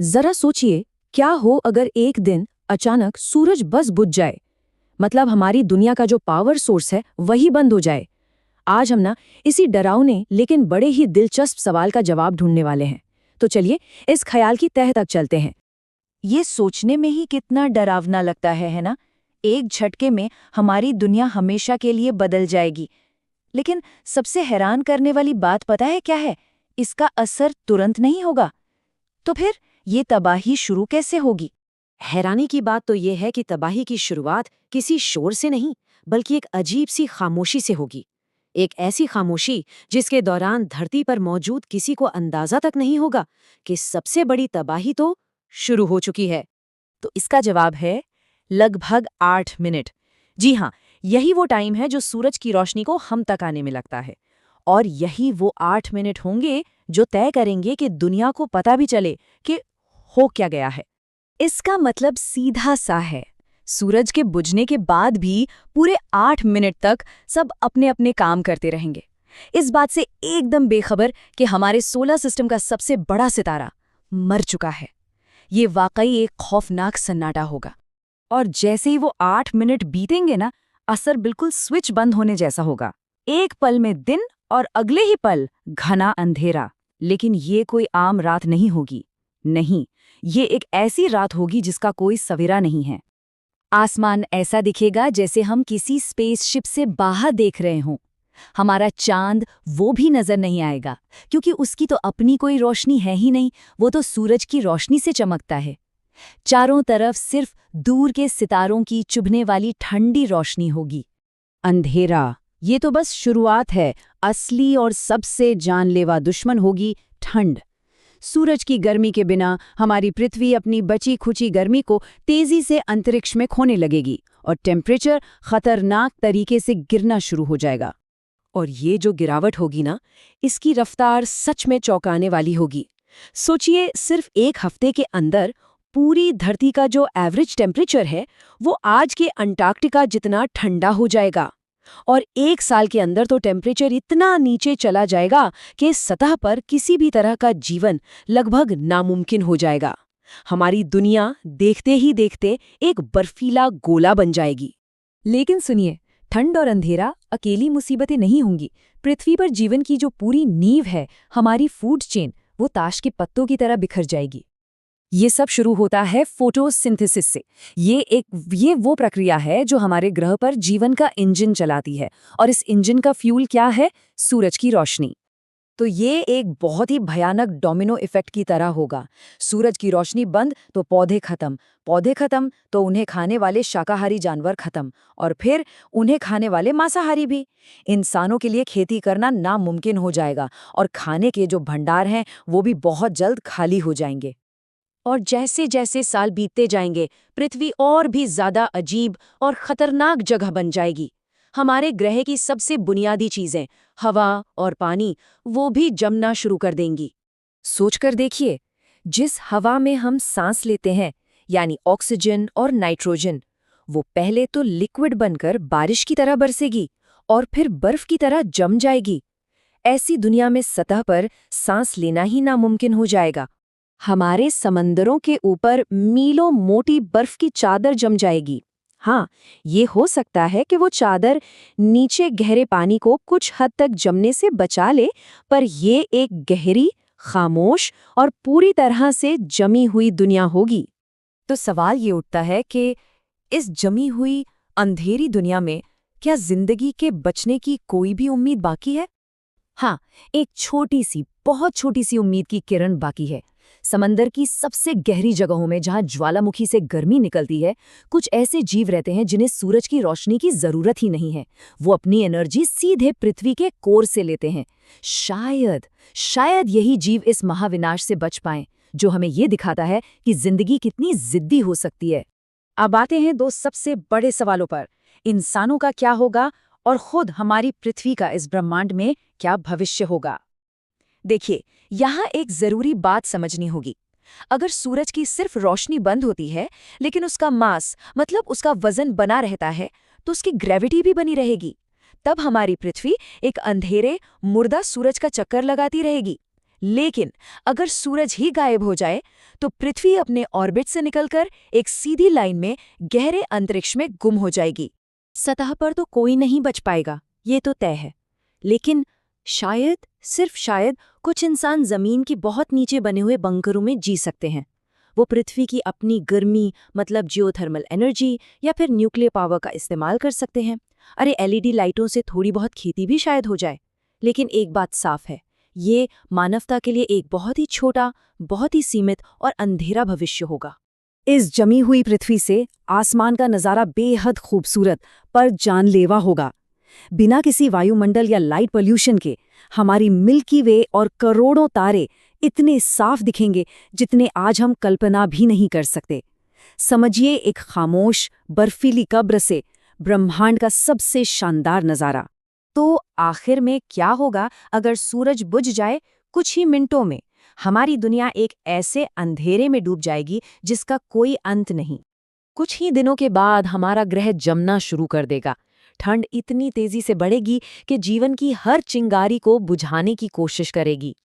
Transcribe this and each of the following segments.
जरा सोचिए, क्या हो अगर एक दिन अचानक सूरज बस बुझ जाए। मतलब हमारी दुनिया का जो पावर सोर्स है वही बंद हो जाए। आज हम ना इसी डरावने लेकिन बड़े ही दिलचस्प सवाल का जवाब ढूंढने वाले हैं। तो चलिए इस ख्याल की तह तक चलते हैं। ये सोचने में ही कितना डरावना लगता है ना। एक झटके में हमारी दुनिया हमेशा के लिए बदल जाएगी। लेकिन सबसे हैरान करने वाली बात पता है क्या है? इसका असर तुरंत नहीं होगा। तो फिर ये तबाही शुरू कैसे होगी? हैरानी की बात तो ये है कि तबाही की शुरुआत किसी शोर से नहीं, बल्कि एक अजीब सी खामोशी से होगी। एक ऐसी खामोशी जिसके दौरान धरती पर मौजूद किसी को अंदाजा तक नहीं होगा कि सबसे बड़ी तबाही तो शुरू हो चुकी है। तो इसका जवाब है लगभग 8 मिनट। जी हाँ, यही वो टाइम है जो सूरज की रोशनी को हम तक आने में लगता है। और यही वो 8 मिनट होंगे जो तय करेंगे कि दुनिया को पता भी चले कि हो क्या गया है। इसका मतलब सीधा सा है, सूरज के बुझने के बाद भी पूरे 8 मिनट तक सब अपने अपने काम करते रहेंगे, इस बात से एकदम बेखबर कि हमारे सोलर सिस्टम का सबसे बड़ा सितारा मर चुका है। ये वाकई एक खौफनाक सन्नाटा होगा। और जैसे ही वो 8 मिनट बीतेंगे ना, असर बिल्कुल स्विच बंद होने जैसा होगा। एक पल में दिन और अगले ही पल घना अंधेरा। लेकिन ये कोई आम रात नहीं होगी। नहीं, ये एक ऐसी रात होगी जिसका कोई सवेरा नहीं है। आसमान ऐसा दिखेगा जैसे हम किसी स्पेसशिप से बाहर देख रहे हों। हमारा चांद वो भी नजर नहीं आएगा, क्योंकि उसकी तो अपनी कोई रोशनी है ही नहीं, वो तो सूरज की रोशनी से चमकता है। चारों तरफ सिर्फ दूर के सितारों की चुभने वाली ठंडी रोशनी होगी। अंधेरा, ये तो बस शुरुआत है। असली और सबसे जानलेवा दुश्मन होगी ठंड। सूरज की गर्मी के बिना हमारी पृथ्वी अपनी बची खुची गर्मी को तेजी से अंतरिक्ष में खोने लगेगी और टेम्परेचर खतरनाक तरीके से गिरना शुरू हो जाएगा। और ये जो गिरावट होगी ना, इसकी रफ्तार सच में चौंकाने वाली होगी। सोचिए, सिर्फ एक हफ्ते के अंदर पूरी धरती का जो एवरेज टेम्परेचर है वो आज के अंटार्कटिका जितना ठंडा हो जाएगा। और एक साल के अंदर तो टेम्परेचर इतना नीचे चला जाएगा कि सतह पर किसी भी तरह का जीवन लगभग नामुमकिन हो जाएगा। हमारी दुनिया देखते ही देखते एक बर्फीला गोला बन जाएगी। लेकिन सुनिए, ठंड और अंधेरा अकेली मुसीबतें नहीं होंगी। पृथ्वी पर जीवन की जो पूरी नींव है, हमारी फूड चेन, वो ताश के पत्तों की तरह बिखर जाएगी। ये सब शुरू होता है फोटोसिंथेसिस से। ये वो प्रक्रिया है जो हमारे ग्रह पर जीवन का इंजन चलाती है। और इस इंजन का फ्यूल क्या है? सूरज की रोशनी। तो ये एक बहुत ही भयानक डोमिनो इफेक्ट की तरह होगा। सूरज की रोशनी बंद तो पौधे खत्म तो उन्हें खाने वाले शाकाहारी जानवर खत्म, और फिर उन्हें खाने वाले मांसाहारी भी। इंसानों के लिए खेती करना नामुमकिन हो जाएगा और खाने के जो भंडार हैं वो भी बहुत जल्द खाली हो जाएंगे। और जैसे जैसे साल बीतते जाएंगे, पृथ्वी और भी ज्यादा अजीब और खतरनाक जगह बन जाएगी। हमारे ग्रह की सबसे बुनियादी चीजें, हवा और पानी, वो भी जमना शुरू कर देंगी। सोचकर देखिए, जिस हवा में हम सांस लेते हैं, यानी ऑक्सीजन और नाइट्रोजन, वो पहले तो लिक्विड बनकर बारिश की तरह बरसेगी और फिर बर्फ की तरह जम जाएगी। ऐसी दुनिया में सतह पर सांस लेना ही नामुमकिन हो जाएगा। हमारे समंदरों के ऊपर मीलों मोटी बर्फ की चादर जम जाएगी। हाँ, ये हो सकता है कि वो चादर नीचे गहरे पानी को कुछ हद तक जमने से बचा ले, पर ये एक गहरी, खामोश और पूरी तरह से जमी हुई दुनिया होगी। तो सवाल ये उठता है कि इस जमी हुई अंधेरी दुनिया में क्या जिंदगी के बचने की कोई भी उम्मीद बाकी है? हाँ, एक छोटी सी, बहुत छोटी सी उम्मीद की किरण बाकी है। समंदर की सबसे गहरी जगहों में, जहां ज्वालामुखी से गर्मी निकलती है, कुछ ऐसे जीव रहते हैं जिन्हें सूरज की रोशनी की जरूरत ही नहीं है। वो अपनी एनर्जी सीधे पृथ्वी के कोर से लेते हैं। शायद यही जीव इस महाविनाश से बच पाएं, जो हमें ये दिखाता है कि जिंदगी कितनी जिद्दी हो सकती है। अब आते हैं दो सबसे बड़े सवालों पर। इंसानों का क्या होगा और खुद हमारी पृथ्वी का इस ब्रह्मांड में क्या भविष्य होगा? देखिए, यहाँ एक जरूरी बात समझनी होगी। अगर सूरज की सिर्फ रोशनी बंद होती है, लेकिन उसका मास, मतलब उसका वजन बना रहता है, तो उसकी ग्रेविटी भी बनी रहेगी। तब हमारी पृथ्वी एक अंधेरे, मुर्दा सूरज का चक्कर लगाती रहेगी। लेकिन अगर सूरज ही गायब हो जाए तो पृथ्वी अपने ऑर्बिट से निकलकर एक सीधी लाइन में गहरे अंतरिक्ष में गुम हो जाएगी। सतह पर तो कोई नहीं बच पाएगा, ये तो तय है। लेकिन शायद, सिर्फ शायद, कुछ इंसान जमीन की बहुत नीचे बने हुए बंकरों में जी सकते हैं। वो पृथ्वी की अपनी गर्मी, मतलब जियोथर्मल एनर्जी या फिर न्यूक्लियर पावर का इस्तेमाल कर सकते हैं। अरे एलईडी लाइटों से थोड़ी बहुत खेती भी शायद हो जाए। लेकिन एक बात साफ है, ये मानवता के लिए एक बहुत ही छोटा, बहुत ही सीमित और अंधेरा भविष्य होगा। इस जमी हुई पृथ्वी से आसमान का नज़ारा बेहद खूबसूरत पर जानलेवा होगा। बिना किसी वायुमंडल या लाइट पोल्यूशन के हमारी मिल्की वे और करोड़ों तारे इतने साफ दिखेंगे जितने आज हम कल्पना भी नहीं कर सकते। समझिए एक खामोश, बर्फीली कब्र से ब्रह्मांड का सबसे शानदार नज़ारा। तो आखिर में क्या होगा अगर सूरज बुझ जाए कुछ ही मिनटों में? हमारी दुनिया एक ऐसे अंधेरे में डूब जाएगी जिसका कोई अंत नहीं। कुछ ही दिनों के बाद हमारा ग्रह जमना शुरू कर देगा। ठंड इतनी तेजी से बढ़ेगी कि जीवन की हर चिंगारी को बुझाने की कोशिश करेगी।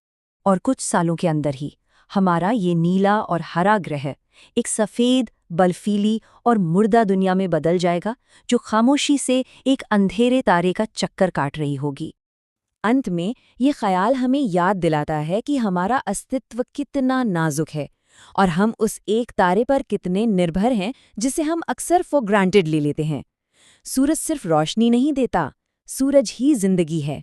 और कुछ सालों के अंदर ही हमारा ये नीला और हरा ग्रह एक सफ़ेद, बर्फीली और मुर्दा दुनिया में बदल जाएगा, जो खामोशी से एक अंधेरे तारे का चक्कर काट रही होगी। अंत में ये ख्याल हमें याद दिलाता है कि हमारा अस्तित्व कितना नाजुक है और हम उस एक तारे पर कितने निर्भर हैं जिसे हम अक्सर फॉर ग्रांटेड ले लेते हैं। सूरज सिर्फ रोशनी नहीं देता, सूरज ही जिंदगी है।